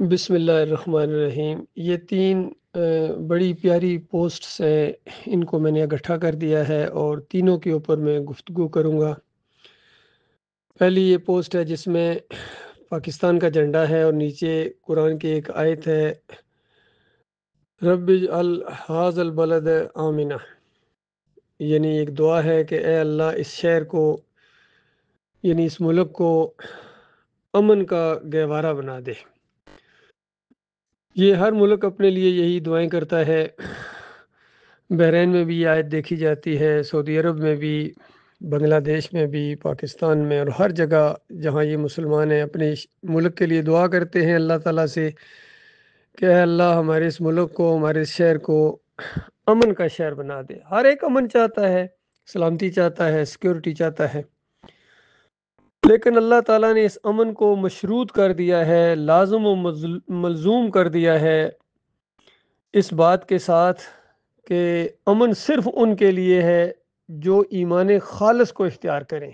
بسم اللہ الرحمن الرحیم۔ یہ تین بڑی پیاری پوسٹس ہیں، ان کو میں نے اکٹھا کر دیا ہے اور تینوں کے اوپر میں گفتگو کروں گا۔ پہلی یہ پوسٹ ہے جس میں پاکستان کا جھنڈا ہے اور نیچے قرآن کی ایک آیت ہے، رب اجعل ھذا البلد آمنہ، یعنی ایک دعا ہے کہ اے اللہ اس شہر کو، یعنی اس ملک کو امن کا گہوارہ بنا دے۔ یہ ہر ملک اپنے لیے یہی دعائیں کرتا ہے۔ بحرین میں بھی یہ آیت دیکھی جاتی ہے، سعودی عرب میں بھی، بنگلہ دیش میں بھی، پاکستان میں، اور ہر جگہ جہاں یہ مسلمان ہیں اپنے ملک کے لیے دعا کرتے ہیں اللہ تعالیٰ سے کہ اے اللہ ہمارے اس ملک کو، ہمارے اس شہر کو امن کا شہر بنا دے۔ ہر ایک امن چاہتا ہے، سلامتی چاہتا ہے، سیکیورٹی چاہتا ہے، لیکن اللہ تعالیٰ نے اس امن کو مشروط کر دیا ہے، لازم و ملزوم کر دیا ہے اس بات کے ساتھ کہ امن صرف ان کے لیے ہے جو ایمان خالص کو اختیار کریں،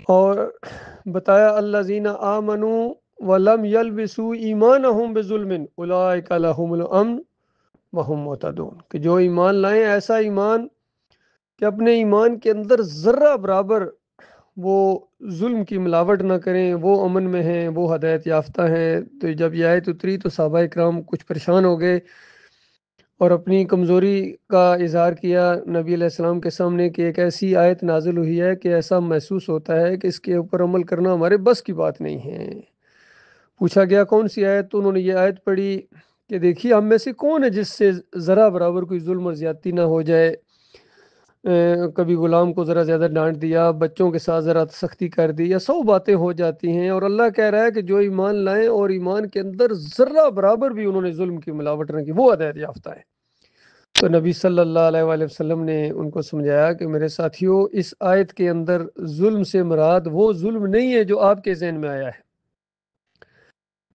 اور بتایا الذین آمنوا ولم یلبسوا ایمانہم بظلم اولئک لہم الامن وہم مہتدون، کہ جو ایمان لائیں ایسا ایمان کہ اپنے ایمان کے اندر ذرہ برابر وہ ظلم کی ملاوٹ نہ کریں، وہ امن میں ہیں، وہ ہدایت یافتہ ہیں۔ تو جب یہ آیت اتری تو صحابہ اکرام کچھ پریشان ہو گئے اور اپنی کمزوری کا اظہار کیا نبی علیہ السلام کے سامنے کہ ایک ایسی آیت نازل ہوئی ہے کہ ایسا محسوس ہوتا ہے کہ اس کے اوپر عمل کرنا ہمارے بس کی بات نہیں ہے۔ پوچھا گیا کون سی آیت، تو انہوں نے یہ آیت پڑھی کہ دیکھیے ہم میں سے کون ہے جس سے ذرا برابر کوئی ظلم اور زیادتی نہ ہو جائے، کبھی غلام کو ذرا زیادہ ڈانٹ دیا، بچوں کے ساتھ ذرا سختی کر دی، یا 100 باتیں ہو جاتی ہیں، اور اللہ کہہ رہا ہے کہ جو ایمان لائیں اور ایمان کے اندر ذرہ برابر بھی انہوں نے ظلم کی ملاوٹ نہ کی، وہ ہدایت یافتہ ہے۔ تو نبی صلی اللہ علیہ وآلہ وسلم نے ان کو سمجھایا کہ میرے ساتھیوں، اس آیت کے اندر ظلم سے مراد وہ ظلم نہیں ہے جو آپ کے ذہن میں آیا ہے۔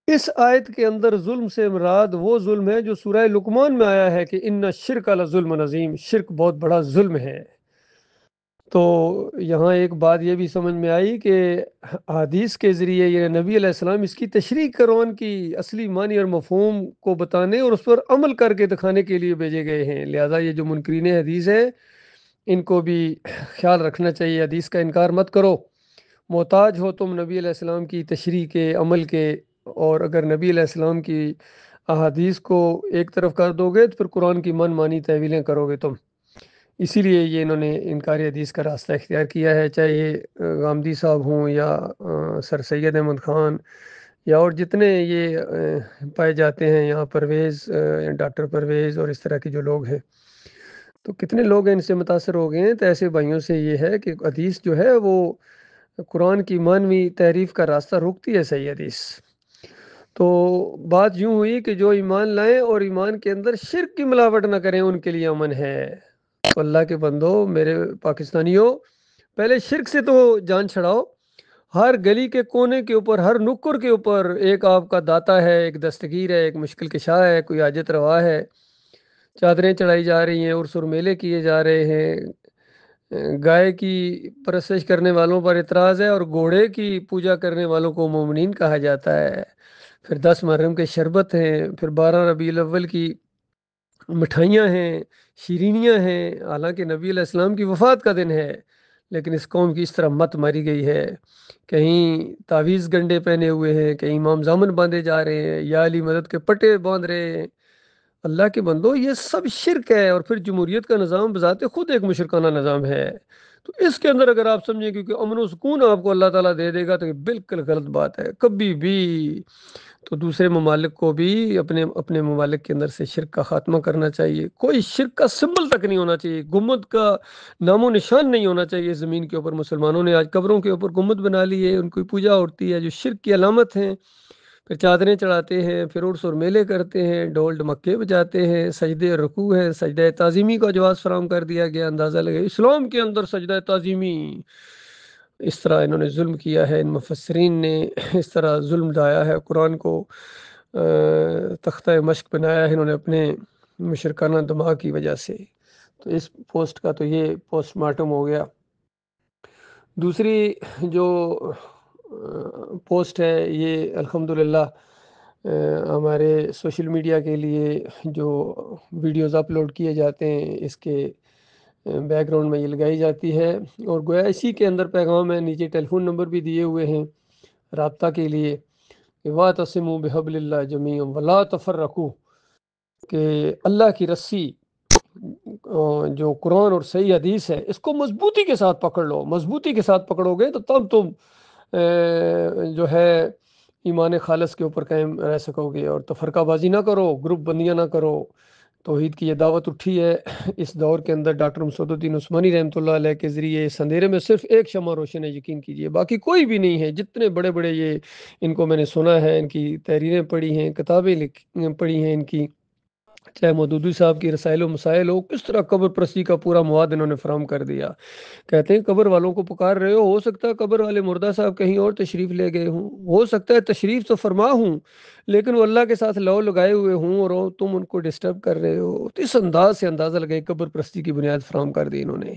اس آیت کے اندر ظلم سے مراد وہ ظلم ہے جو سورہ لقمان میں آیا ہے کہ ان الشرک لظلم عظیم، شرک بہت بڑا ظلم ہے۔ تو یہاں ایک بات یہ بھی سمجھ میں آئی کہ حدیث کے ذریعے یہ نبی علیہ السلام اس کی تشریح قرآن کی اصلی معنی اور مفہوم کو بتانے اور اس پر عمل کر کے دکھانے کے لیے بھیجے گئے ہیں، لہذا یہ جو منکرین حدیث ہیں ان کو بھی خیال رکھنا چاہیے، حدیث کا انکار مت کرو۔ محتاج ہو تم نبی علیہ السلام کی تشریح کے، عمل کے، اور اگر نبی علیہ السلام کی احادیث کو ایک طرف کر دو گے تو پھر قرآن کی من مانی تعویلیں کرو گے تم۔ اسی لیے یہ انہوں نے انکار حدیث کا راستہ اختیار کیا ہے، چاہے یہ غامدی صاحب ہوں یا سر سید احمد خان یا اور جتنے یہ پائے جاتے ہیں یہاں، پرویز، ڈاکٹر پرویز اور اس طرح کے جو لوگ ہیں، تو کتنے لوگ ہیں ان سے متاثر ہو گئے ہیں۔ تو ایسے بھائیوں سے یہ ہے کہ حدیث جو ہے وہ قرآن کی معنوی تحریف کا راستہ روکتی ہے، صحیح حدیث۔ تو بات یوں ہوئی کہ جو ایمان لائیں اور ایمان کے اندر شرک کی ملاوٹ نہ کریں ان کے لیے امن ہے۔ تو اللہ کے بندو، میرے پاکستانیوں، پہلے شرک سے تو جان چھڑاؤ۔ ہر گلی کے کونے کے اوپر، ہر نکر کے اوپر ایک آپ کا داتا ہے، ایک دستگیر ہے، ایک مشکل کشا ہے، کوئی حاجت روا ہے، چادریں چڑھائی جا رہی ہیں، عرس اور میلے کیے جا رہے ہیں، گائے کی پرستش کرنے والوں پر اعتراض ہے اور گھوڑے کی پوجا کرنے والوں کو مومنین کہا جاتا ہے۔ پھر 10 محرم کے شربت ہیں، پھر 12 ربیع الاول کی مٹھائیاں ہیں، شیرینیاں ہیں، حالانکہ نبی علیہ السلام کی وفات کا دن ہے، لیکن اس قوم کی اس طرح مت ماری گئی ہے۔ کہیں تعویذ گنڈے پہنے ہوئے ہیں، کہیں امام زامن باندھے جا رہے ہیں، یا علی مدد کے پٹے باندھ رہے ہیں۔ اللہ کے بندو، یہ سب شرک ہے، اور پھر جمہوریت کا نظام بذات خود ایک مشرکانہ نظام ہے۔ تو اس کے اندر اگر آپ سمجھیں کیونکہ امن و سکون آپ کو اللہ تعالیٰ دے دے گا، تو یہ بالکل غلط بات ہے، کبھی بھی۔ تو دوسرے ممالک کو بھی اپنے اپنے ممالک کے اندر سے شرک کا خاتمہ کرنا چاہیے۔ کوئی شرک کا سمبل تک نہیں ہونا چاہیے، گنبد کا نام و نشان نہیں ہونا چاہیے زمین کے اوپر۔ مسلمانوں نے آج قبروں کے اوپر گنبد بنا لی ہے، ان کی پوجا ہوتی ہے جو شرک کی علامت ہیں، پھر چادریں چڑھاتے ہیں، پھر عرس اور میلے کرتے ہیں، ڈھول ڈمکے بجاتے ہیں، سجدے رکوع ہیں، سجدہ تعظیمی کا جواز فراہم کر دیا گیا۔ اندازہ لگے اسلام کے اندر سجدہ تعظیمی، اس طرح انہوں نے ظلم کیا ہے، ان مفسرین نے اس طرح ظلم ڈھایا ہے، قرآن کو تختہ مشق بنایا ہے انہوں نے اپنے مشرکانہ دماغ کی وجہ سے۔ تو اس پوسٹ کا تو یہ پوسٹ مارٹم ہو گیا۔ دوسری جو پوسٹ ہے یہ الحمدللہ ہمارے سوشل میڈیا کے لیے جو ویڈیوز اپلوڈ کیے جاتے ہیں اس کے بیک گراؤنڈ میں یہ لگائی جاتی ہے، اور گویا اسی کے اندر پیغام ہے، نیچے ٹیلی فون نمبر بھی دیے ہوئے ہیں رابطہ کے لیے کہ وَاعْتَصِمُوا بِحَبْلِ اللَّهِ جَمِيعًا وَلَا تَفَرَّقُوا، کہ اللہ کی رسی جو قرآن اور صحیح حدیث ہے اس کو مضبوطی کے ساتھ پکڑ لو، مضبوطی کے ساتھ پکڑو گے تو تب تم جو ہے ایمان خالص کے اوپر قائم رہ سکو گے، اور تفرقہ بازی نہ کرو، گروپ بندیاں نہ کرو۔ توحید کی یہ دعوت اٹھی ہے اس دور کے اندر ڈاکٹر مسعود الدین عثمانی رحمۃ اللہ علیہ کے ذریعے، اس اندھیرے میں صرف ایک شمع روشن ہے، یقین کیجئے باقی کوئی بھی نہیں ہے۔ جتنے بڑے بڑے یہ ان کو میں نے سنا ہے، ان کی تحریریں پڑھی ہیں، کتابیں پڑھی ہیں ان کی، چاہے مودودی صاحب کی رسائل و مسائل ہو، کس طرح قبر پرستی کا پورا مواد انہوں نے فراہم کر دیا۔ کہتے ہیں قبر والوں کو پکار رہے ہو سکتا ہے قبر والے مردہ صاحب کہیں اور تشریف لے گئے ہوں، ہو سکتا ہے تشریف تو فرما ہوں لیکن وہ اللہ کے ساتھ لو لگائے ہوئے ہوں اور تم ان کو ڈسٹرب کر رہے ہو۔ تو اس انداز سے اندازہ لگائے قبر پرستی کی بنیاد فراہم کر دی انہوں نے۔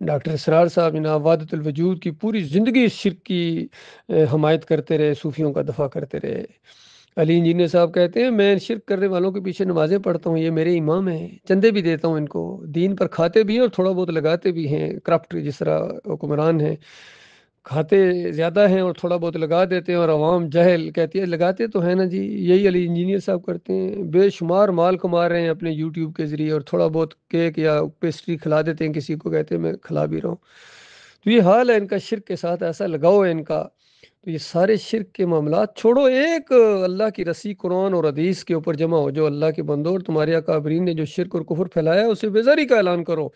ڈاکٹر اسرار صاحب جناب وحدت الوجود کی پوری زندگی اس شرک کی حمایت کرتے رہے، صوفیوں کا دفاع کرتے رہے۔ علی انجینئر صاحب کہتے ہیں میں شرک کرنے والوں کے پیچھے نمازیں پڑھتا ہوں، یہ میرے امام ہیں، چندے بھی دیتا ہوں ان کو، دین پر کھاتے بھی ہیں اور تھوڑا بہت لگاتے بھی ہیں۔ کرپٹ جس طرح حکمران ہیں، کھاتے زیادہ ہیں اور تھوڑا بہت لگا دیتے ہیں، اور عوام جہل کہتی ہے لگاتے تو ہیں نا جی، یہی علی انجینئر صاحب کرتے ہیں، بے شمار مال کما رہے ہیں اپنے یوٹیوب کے ذریعے، اور تھوڑا بہت کیک یا پیسٹری کھلا دیتے ہیں کسی کو، کہتے ہیں میں کھلا بھی رہا ہوں۔ تو یہ حال ہے ان کا، شرک کے ساتھ ایسا لگاؤ ہے ان کا۔ تو یہ سارے شرک کے معاملات چھوڑو، ایک اللہ کی رسی قرآن اور حدیث کے اوپر جمع ہو، جو اللہ کے بندوں اور تمہارے اکابرین نے جو شرک اور کفر پھیلایا ہے اسے بیزاری کا اعلان کرو۔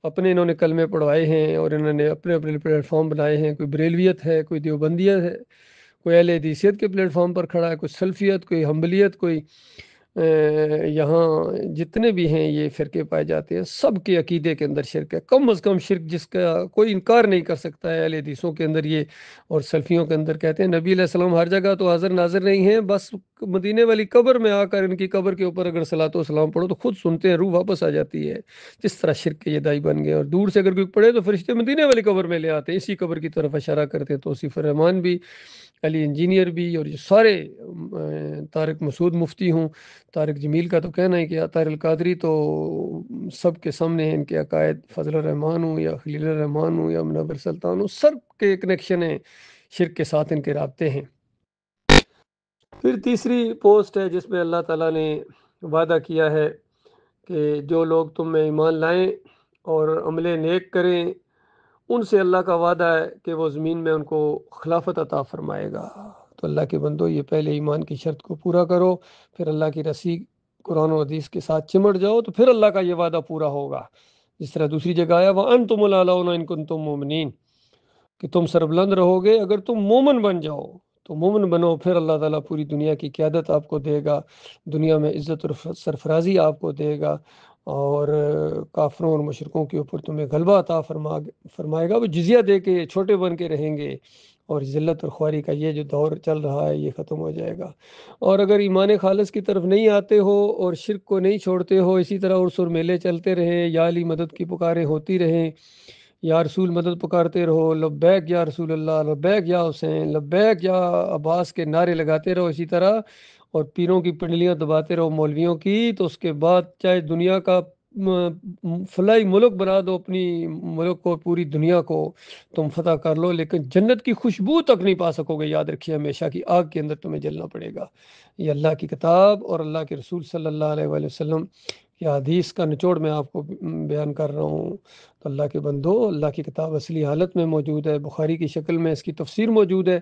اپنے انہوں نے کلمے پڑھوائے ہیں اور انہوں نے اپنے اپنے پلیٹ فارم بنائے ہیں، کوئی بریلویت ہے، کوئی دیوبندیت ہے، کوئی اہل حدیثیت کے پلیٹ فارم پر کھڑا ہے، کوئی سلفیت، کوئی حنبلیت، کوئی یہاں جتنے بھی ہیں یہ فرقے پائے جاتے ہیں، سب کے عقیدے کے اندر شرک ہے۔ کم از کم شرک جس کا کوئی انکار نہیں کر سکتا ہے اہل حدیثوں کے اندر یہ، اور سلفیوں کے اندر کہتے ہیں نبی علیہ السلام ہر جگہ تو حاضر ناظر نہیں ہیں، بس مدینے والی قبر میں آ کر ان کی قبر کے اوپر اگر صلاۃ و سلام پڑھو تو خود سنتے ہیں، روح واپس آ جاتی ہے۔ جس طرح شرک کے یہ دائی بن گئے، اور دور سے اگر کوئی پڑھے تو فرشتے مدینے والی قبر میں لے آتے ہیں، اسی قبر کی طرف اشارہ کرتے ہیں۔ توصیف الرحمان بھی، علی انجینئر بھی، اور یہ سارے طارق مسعود مفتی ہوں، طارق جمیل کا تو کہنا ہے کہ طاہر القادری تو سب کے سامنے ہیں ان کے عقائد، فضل الرحمان ہوں یا خلیل الرحمان ہوں یا منور سلطان ہوں، سب کے کنیکشن ہیں شرک کے ساتھ، ان کے رابطے ہیں۔ پھر تیسری پوسٹ ہے جس میں اللہ تعالیٰ نے وعدہ کیا ہے کہ جو لوگ تم میں ایمان لائیں اور عمل نیک کریں ان سے اللہ کا وعدہ ہے کہ وہ زمین میں ان کو خلافت عطا فرمائے گا۔ تو اللہ کے بندو یہ پہلے ایمان کی شرط کو پورا کرو، پھر اللہ کی رسی قرآن و حدیث کے ساتھ چمٹ جاؤ تو پھر اللہ کا یہ وعدہ پورا ہوگا۔ جس طرح دوسری جگہ آیا وَأَنْتُمُ الْأَعْلَوْنَ إِن كُنتُم مُؤْمِنِينَ، کہ تم سربلند رہو گے اگر تم مومن بن جاؤ، تو مومن بنو، پھر اللہ تعالیٰ پوری دنیا کی قیادت آپ کو دے گا، دنیا میں عزت اور سرفرازی آپ کو دے گا، اور کافروں اور مشرکوں کے اوپر تمہیں غلبہ عطا فرمائے گا۔ وہ جزیہ دے کے چھوٹے بن کے رہیں گے، اور ذلت اور خواری کا یہ جو دور چل رہا ہے یہ ختم ہو جائے گا۔ اور اگر ایمان خالص کی طرف نہیں آتے ہو اور شرک کو نہیں چھوڑتے ہو، اسی طرح عرس اور میلے چلتے رہیں، یا علی مدد کی پکاریں ہوتی رہیں، یا رسول مدد پکارتے رہو، لبیک یا رسول اللہ، لبیک یا حسین، لبیک یا عباس کے نعرے لگاتے رہو اسی طرح، اور پیروں کی پنڈلیاں دباتے رہو مولویوں کی، تو اس کے بعد چاہے دنیا کا فلائی ملک بنا دو، اپنی ملک کو، پوری دنیا کو تم فتح کر لو، لیکن جنت کی خوشبو تک نہیں پا سکو گے۔ یاد رکھیے ہمیشہ کی آگ کے اندر تمہیں جلنا پڑے گا۔ یہ اللہ کی کتاب اور اللہ کے رسول صلی اللہ علیہ وآلہ وسلم یہ حدیث کا نچوڑ میں آپ کو بیان کر رہا ہوں۔ تو اللہ کے بندو، اللہ کی کتاب اصلی حالت میں موجود ہے، بخاری کی شکل میں اس کی تفسیر موجود ہے،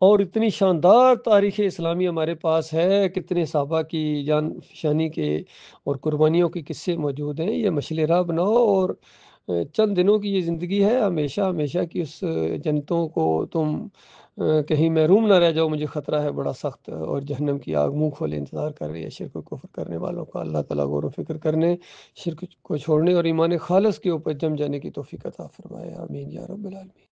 اور اتنی شاندار تاریخ اسلامی ہمارے پاس ہے، کتنے صحابہ کی جان فشانی کے اور قربانیوں کے قصے موجود ہیں۔ یہ مشعل راہ بناؤ، اور چند دنوں کی یہ زندگی ہے، ہمیشہ ہمیشہ کی اس جنتوں کو تم کہیں محروم نہ رہ جاؤ، مجھے خطرہ ہے بڑا سخت، اور جہنم کی آگ منہ کھولے انتظار کر رہی ہے شرک و کفر کرنے والوں کا۔ اللہ تعالیٰ غور و فکر کرنے، شرک کو چھوڑنے اور ایمان خالص کے اوپر جم جانے کی توفیق عطا فرمائے، آمین یا رب العالمین۔